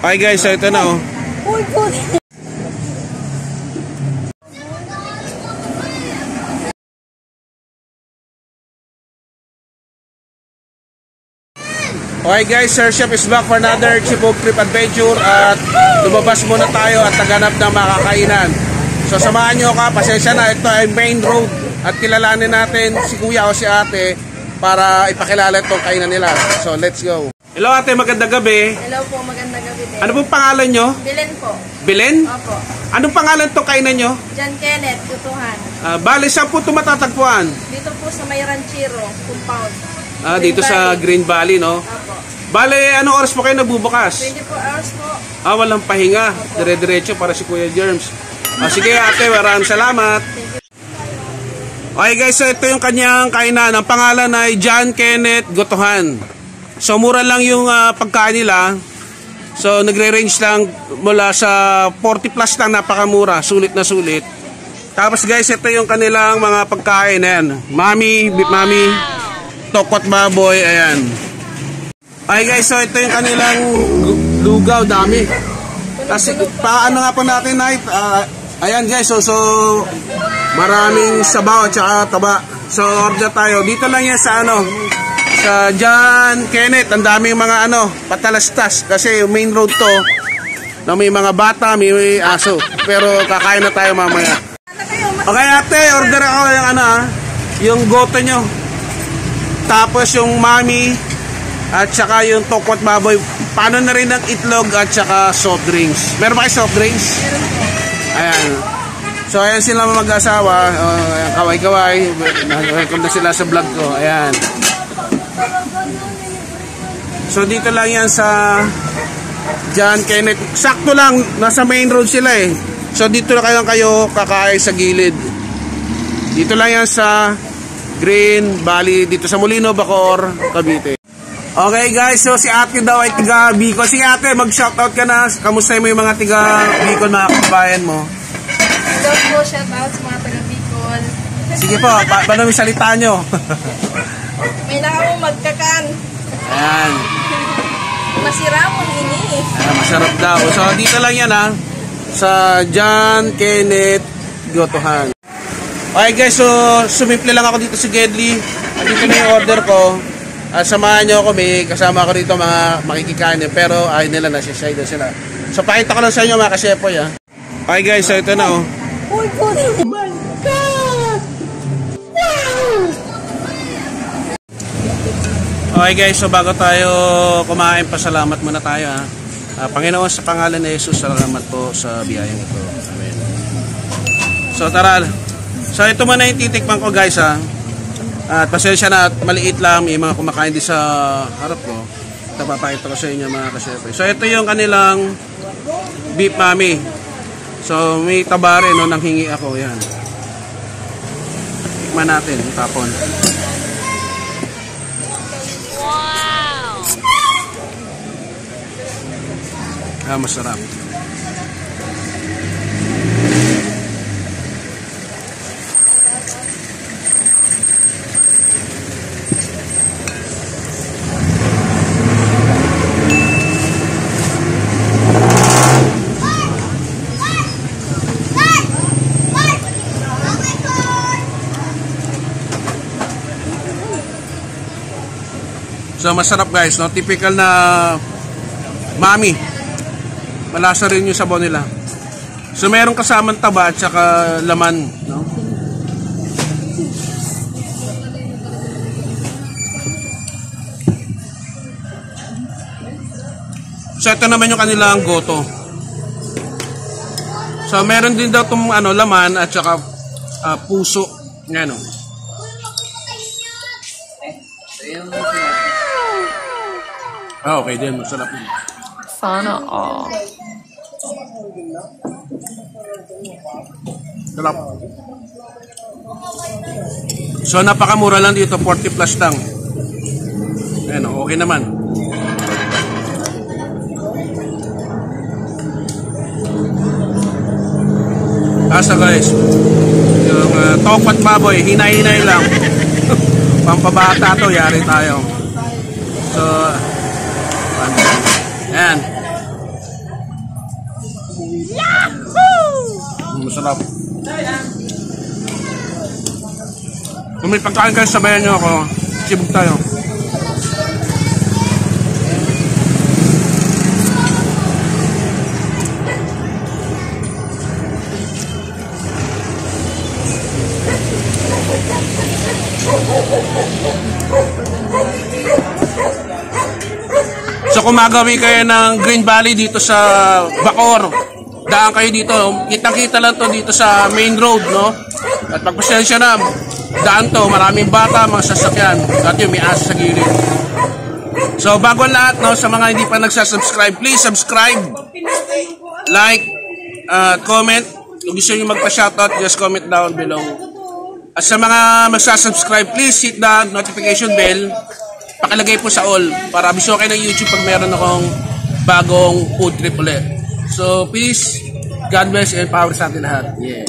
Okay guys, so ito na oh. Okay guys, Sir Chef is back for another Cebu Trip Adventure at lumabas muna tayo at naghanap ng makakainan. So samahan nyo ka, pasensya na, ito ay main road at kilalanin natin si kuya o si ate para ipakilala itong kainan nila. So let's go. Hello ate, magandang gabi. Hello po, magandang gabi din. Ano pong pangalan nyo? Belen po. Belen? Opo. Anong pangalan itong kainan nyo? John Kenneth, Gutuhan. Bali, saan po ito matatagpuan? Dito po sa may Ranchero, compound. Dito Valley. Sa Green Valley, no? Opo. Bale, anong oras po kayo nagbubukas? 24 hours po. Walang pahinga. Dire-diretso para si Kuya Germs. Sige ate, maraming salamat. Okay guys, so ito yung kanyang kainan. Ang pangalan ay John Kenneth Gutuhan. So mura lang yung pagkain nila. So nagre-range lang mula sa 40 plus lang, napakamura. Sulit na sulit. Tapos guys, ito yung kanilang mga pagkain. Ayan. Mami, beef mami, tokot baboy, ayan. Okay guys, so ito yung kanilang lugaw, dami. Kasi paano nga po natin night? Ayan guys, so maraming sabaw at saka taba. So order tayo. Dito lang yan sa sa John Kenneth. Ang daming mga patalastas kasi main road to. Na may mga bata, may aso. Pero kakain na tayo mamaya. Okay ate, order ako yung yung goto nyo. Tapos yung mami at saka yung tokot baboy. Paano na rin ang itlog at saka soft drinks. Meron ba kayo soft drinks? Meron po. Ayan. So ayan sila mag-asawa. Kaway-kaway. Welcome na sila sa vlog ko. Ayan. So dito lang yan sa John Kenneth. Sakto lang. Nasa main road sila eh. So dito na kayo kakain sa gilid. Dito lang yan sa Green Valley. Dito sa Molino, Bacoor, Cavite. Okay guys, so si ate daw ay tiga Bicol. Sige ate, mag-shoutout ka na. Kamusta mo yung mga tiga Bicol, mga kababayan mo? Hello po, shoutout sa mga taga Bicol. Sige po, paano yung salita nyo? May nakakong magkakan. Ayan. Masira mo ini. Masarap daw. So dito lang yan sa John Kenneth Gutuhan. Okay guys, so sumimple lang ako dito sa Gedli. Dito na yung order ko. Samahan nyo ako, may kasama ako dito mga makikikain pero ayaw nila, nasisay doon sila. So pakita ko lang sa inyo mga kasepoy Okay guys, so ito na oh my God! Okay guys, so bago tayo kumain, pasalamat muna tayo Panginoon, sa pangalan ni Jesus, salamat po sa biyayang ito. Amen. So tara. So ito muna yung titikman ko guys At pasensya na at maliit lang, may mga kumakain din sa harap ko. Ito papakita ko sa inyo mga kasepoy. So ito yung kanilang beef mami. So may tabare nang hingi ako, yan. Tikman natin, tapon. Wow! Masarap. So masarap guys, no? Typical na mami. Malasa rin yung sabaw nila. So meron kasamang taba at saka laman, no? So ito naman yung kanilang goto. So meron din daw itong laman at saka puso. Yan o. Okay din, masarap din. Sana all. Sarap. So napakamura lang dito, 40 plus lang. Ayan, okay naman. Asa guys, yung tokot baboy, hinay-hinay lang. Pampabata to, yari tayo. So, ayan. Masarap. Kung may pagkain kayo, sabayan nyo ako. Sibog tayo. So kung magawi kayo ng Green Valley dito sa Bacoor, daan kayo dito, kitang-kita lang to dito sa main road, no? At pagpasensya na, daan to, maraming bata, mga sasakyan, at yung may asa sa gilid. So bago ang lahat, no, sa mga hindi pa nagsasubscribe, please subscribe, like, comment. Kung gusto nyo magpa-shoutout, just comment down below. At sa mga magsasubscribe, please hit the notification bell. Pakilagay po sa all para abiso kayo ng YouTube pag meron akong bagong food trip ulit. So please, God bless and power sa atin lahat. Yeah.